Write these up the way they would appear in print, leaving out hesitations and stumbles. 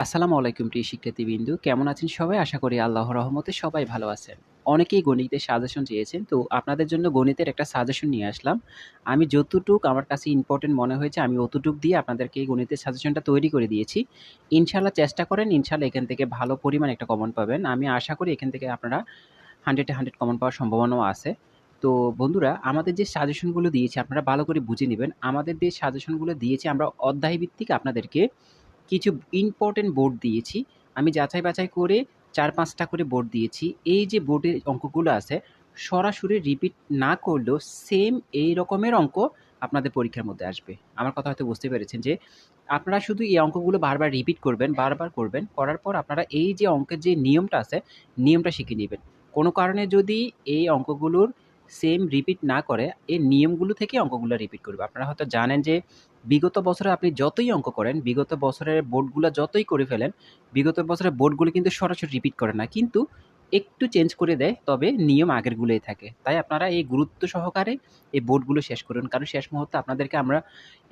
আসসালামু আলাইকুম প্রিয় শিক্ষার্থীবৃন্দু। কেমন আছেন সবাই? আশা করি আল্লাহর রহমতে সবাই ভালো আছেন। অনেকেই গণিতের সাজেশন চেয়েছেন। তো আপনাদের জন্য গণিতের একটা সাজেশন নিয়ে আসলাম। আমি যতটুক আমার কাছে ইম্পোর্টেন্ট মনে হয়েছে আমি অতটুক দিয়ে আপনাদেরকে এই গণিতের সাজেশনটা তৈরি করে দিয়েছি। ইনশাআল্লাহ চেষ্টা করেন, ইনশাআল্লাহ এখান থেকে ভালো পরিমাণে একটা কমন পাবেন। আমি আশা করি এখান থেকে আপনারা 100 এ 100 কমন পাওয়ার সম্ভাবনাও আছে। তো বন্ধুরা, আমাদের যে সাজেশনগুলো দিয়েছি আপনারা ভালো করে বুঝে নিবেন। আমাদের যে সাজেশনগুলো দিয়েছি আমরা অধ্যায়ভিত্তিক আপনাদেরকে কিছু ইম্পোর্টেন্ট বোর্ড দিয়েছি। আমি যাচাই বাছাই করে ৪-৫ টা করে বোর্ড দিয়েছি। এই যে বোর্ডের অঙ্কগুলো আছে সরাসরি রিপিট না করলেও সেম এই রকমের অঙ্ক আপনাদের পরীক্ষার মধ্যে আসবে। আমার কথা হয়তো বুঝতে পেরেছেন যে আপনারা শুধু এই অঙ্কগুলো বারবার রিপিট করবেন, বারবার করবেন। করার পর আপনারা এই যে অঙ্কের যে নিয়মটা আছে, নিয়মটা শিখে নিবেন। কোনো কারণে যদি এই অঙ্কগুলোর সেম রিপিট না করে, এই নিয়মগুলো থেকে অঙ্কগুলো রিপিট করবে। আপনারা হয়তো জানেন যে বিগত বছরে আপনি যতই অঙ্ক করেন, বিগত বছরের বোর্ডগুলা যতই করে ফেলেন, বিগত বছরের বোর্ডগুলো কিন্তু সরাসরি রিপিট করে না। কিন্তু একটু চেঞ্জ করে দেয়, তবে নিয়ম আগেরগুলোই থাকে। তাই আপনারা এই গুরুত্ব সহকারে এই বোর্ডগুলো শেষ করুন। কারণ শেষ মুহূর্তে আপনাদেরকে আমরা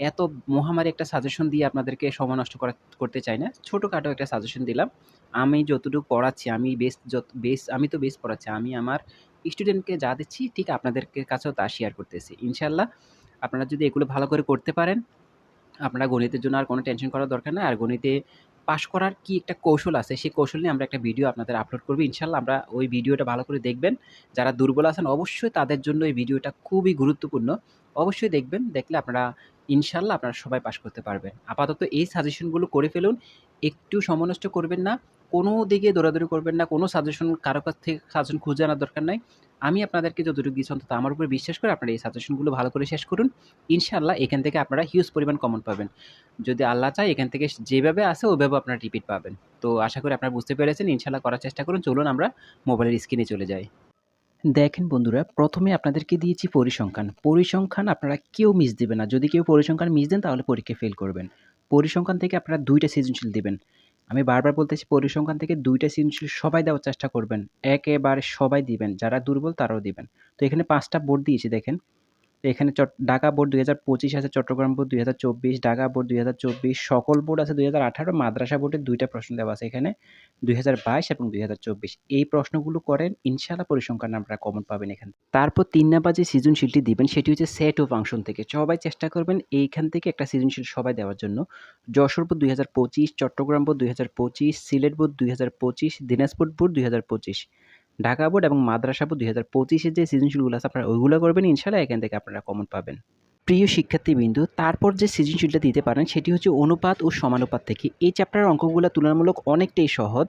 এত মহামারী একটা সাজেশন দিয়ে আপনাদেরকে সময় নষ্ট করতে চাই না। ছোটখাটো একটা সাজেশন দিলাম। আমি যতটুকু পড়াচ্ছি, আমি তো বেস্ট পড়াচ্ছি। আমি আমার স্টুডেন্টকে যা দিচ্ছি ঠিক আপনাদেরকে কাছেও তা শেয়ার করতেছি। ইনশাআল্লাহ আপনারা যদি এগুলো ভালো করে করতে পারেন, আপনারা গণিতের জন্য আর কোনো টেনশন করার দরকার নাই। আর গণিতে পাস করার কি একটা কৌশল আছে, সেই কৌশল নিয়ে আমরা একটা ভিডিও আপনাদের আপলোড করব। ইনশাআল্লাহ আমরা ওই ভিডিওটা ভালো করে দেখবেন। যারা দুর্বল আছেন অবশ্যই তাদের জন্য এই ভিডিওটা খুবই গুরুত্বপূর্ণ। অবশ্যই দেখবেন। দেখলে আপনারা ইনশাআল্লাহ আপনারা সবাই পাস করতে পারবেন। আপাতত এই সাজেশনগুলো করে ফেলুন। একটু সময় নষ্ট করবেন না। কোনো দিকে দৌড়াদৌড়ি করবেন না। কোনো সাজেশন কারো কাছ থেকে সাজেশন খুঁজে আনার দরকার নাই। আমি আপনাদেরকে যতটুকু দিয়েছি অন্তত আমার উপর বিশ্বাস করে আপনারা এই সাজেশনগুলো ভালো করে শেষ করুন। ইনশাআল্লাহ এখান থেকে আপনারা হিউজ পরিমাণ কমন পাবেন। যদি আল্লাহ চায় এখান থেকে যেভাবে আসে ওইভাবে আপনারা রিপিট পাবেন। তো আশা করি আপনারা বুঝতে পেরেছেন। ইনশাআল্লাহ করার চেষ্টা করুন। চলুন আমরা মোবাইলের স্ক্রিনে চলে যাই। দেখেন বন্ধুরা, ১ম এ আপনাদেরকে দিয়েছি পরিসংখ্যান। পরিসংখ্যান আপনারা কেউ মিস দিবেন না। যদি কেউ পরিসংখ্যান মিস দেন তাহলে পরীক্ষায় ফেল করবেন। পরিসংখ্যান থেকে আপনারা ২ টা সৃজনশীল দিবেন। আমি বারবার বলতেছি পরিসংখ্যান থেকে ২ টা সৃজনশীল সবাই দেওয়ার চেষ্টা করবেন। একেবারে সবাই দিবেন। যারা দুর্বল তারাও দিবেন। তো এখানে ৫ টা বোর্ড দিয়েছি দেখেন। এখানে ঢাকা বোর্ড ২০২৫ আছে, চট্টগ্রাম বোর্ড ২০২৪, ঢাকা বোর্ড ২০২৪, সকল বোর্ড আছে ২০১৮, মাদ্রাসা বোর্ডের ২ টা প্রশ্ন দেওয়া আছে এখানে ২০২২ এবং ২০২৪। এই প্রশ্নগুলো করেন ইনশাআল্লাহ পরিসংখ্যানে আপনারা কমন পাবেন এখান থেকে। তারপর ৩ নাম্বার যে সৃজনশীলটি দিবেন সেটি হচ্ছে সেট ও ফাংশন থেকে। সবাই চেষ্টা করবেন এইখান থেকে একটা সৃজনশীল সবাই দেওয়ার জন্য। Jessore board ২০২৫, Chittagong board ২০২৫, Sylhet board ২০২৫, Dinajpur board ২০২৫। Dhaka board এবং মাদ্রাসা বোর্ড ২০২৫ এর যে সৃজনশীলগুলো আছে আপনারা ওইগুলো করবেন ইনশাআল্লাহ এখান থেকে আপনারা কমন পাবেন। প্রিয় শিক্ষার্থীবৃন্দু, তারপর যে সৃজনশীলটা দিতে পারেন সেটি হচ্ছে অনুপাত ও সমানুপাত থেকে। এই চ্যাপ্টারের অঙ্কগুলো তুলনামূলক অনেকটাই সহজ।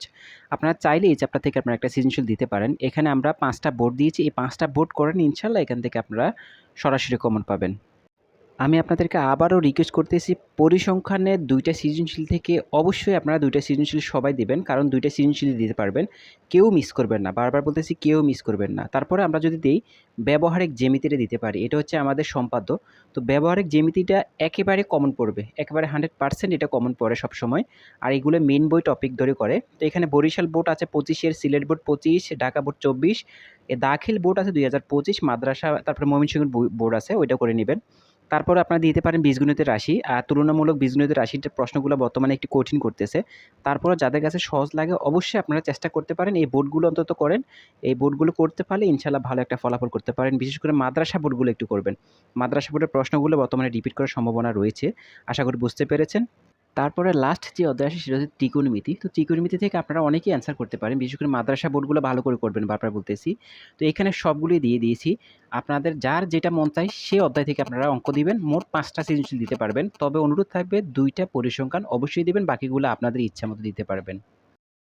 আপনারা চাইলে এই চ্যাপ্টার থেকে আপনারা একটা সৃজনশীল দিতে পারেন। এখানে আমরা ৫ টা বোর্ড দিয়েছি। এই ৫ টা বোর্ড করেন ইনশাআল্লাহ এখান থেকে আপনারা সরাসরি কমন পাবেন। আমি আপনাদেরকে আবারও রিকোয়েস্ট করতেছি পরিসংখ্যানের ২ টা সৃজনশীল থেকে অবশ্যই আপনারা ২ টা সৃজনশীল সবাই দিবেন। কারণ ২ টা সৃজনশীলই দিতে পারবেন। কেউ মিস করবেন না। বারবার বলতেছি কেউ মিস করবেন না। তারপরে আমরা যদি দেই ব্যবহারিক জ্যামিতিটা দিতে পারি। এটা হচ্ছে আমাদের সম্পাদ্য। তো ব্যবহারিক জ্যামিতিটা একেবারে কমন পড়বে। একেবারে 100% এটা কমন পড়ে সবসময়। আর এগুলো মেইন বই টপিক ধরে করে। তো এখানে বরিশাল বোর্ড আছে ২৫ এর, সিলেট বোর্ড ২৫, ঢাকা বোর্ড ২৪, দাখিল বোর্ড আছে ২০২৫, মাদ্রাসা তারপরে ময়মনসিংহ বোর্ড আছে ওইটা করে নিবেন। তারপরে আপনারা দিতে পারেন বীজগণিতের রাশি। আর তুলনামূলক বীজগণিতের রাশির প্রশ্নগুলো বর্তমানে একটু কঠিন করতেছে। তারপরেও যাদের কাছে সহজ লাগে অবশ্যই আপনারা চেষ্টা করতে পারেন এই বোর্ডগুলো অন্তত করেন। এই বোর্ডগুলো করতে পারলে ইনশাআল্লাহ ভালো একটা ফলাফল করতে পারেন। বিশেষ করে মাদ্রাসা বোর্ডগুলো একটু করবেন। মাদ্রাসা বোর্ডের প্রশ্নগুলো বর্তমানে রিপিট করার সম্ভাবনা রয়েছে। আশা করি বুঝতে পেরেছেন। তারপরে লাস্ট যে অধ্যায় আসে সেটা হচ্ছে ত্রিকোণমিতি। তো ত্রিকোণমিতি থেকে আপনারা অনেকেই অ্যান্সার করতে পারেন। বিশেষ করে মাদ্রাসা বোর্ডগুলো ভালো করে করবেন বারবার বলতেছি। তো এখানে সবগুলোই দিয়ে দিয়েছি। আপনাদের যার যেটা মন চায় সে অধ্যায় থেকে আপনারা অঙ্ক দিবেন। মোট ৫ টা সৃজনশীল দিতে পারবেন। তবে অনুরোধ থাকবে ২ টা পরিসংখ্যান অবশ্যই দিবেন। বাকিগুলো আপনাদের ইচ্ছামতো দিতে পারবেন।